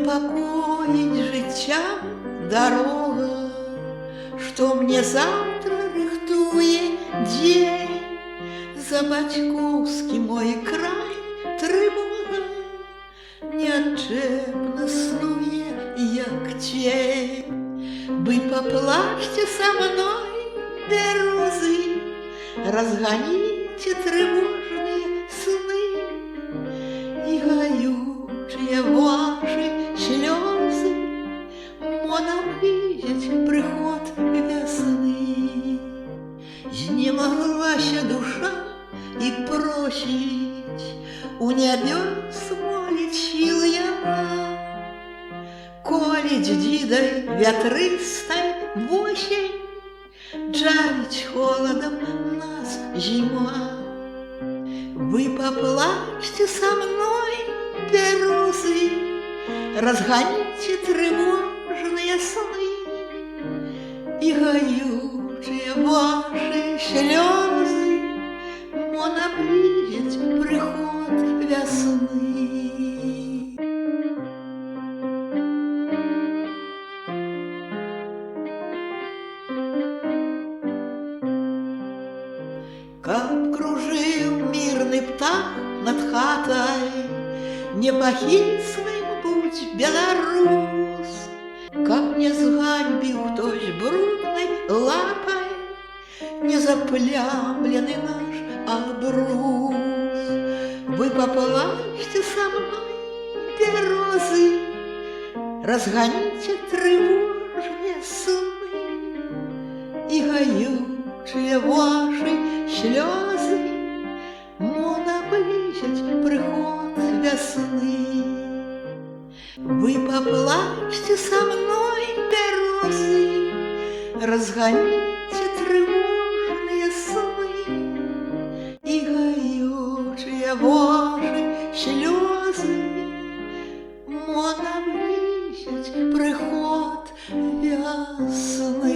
непокоїть життя дорога, що мне завтра рихтує день. За батьківський мой край тривога неотчепно снує, як тень. Вы поплачьте со мной, березы, разгоните тревожные сны, и горючие ваши слезы моном видеть приход весны. Знемоглася душа и просить у небес молитвил яна, коли дідой вятристой в осень жалить холодом нас зима. Вы поплачьте со мной, березы, разгоните тревожные сны, и горючие ваши слезы моно видеть приход весны. Как кружил мирный птах над хатой, непохитный путь Белорус, как не зганьбил хтось брудной лапой незаплямленный наш обрус. Вы поплачьте со мной, березы, разгоните тревожные сны, и горючие ваши слезы моно видеть приход весны. Вы поплачьте со мной, березы, разгоните тревожные сны, и горючие ваши слезы моно видеть приход весны.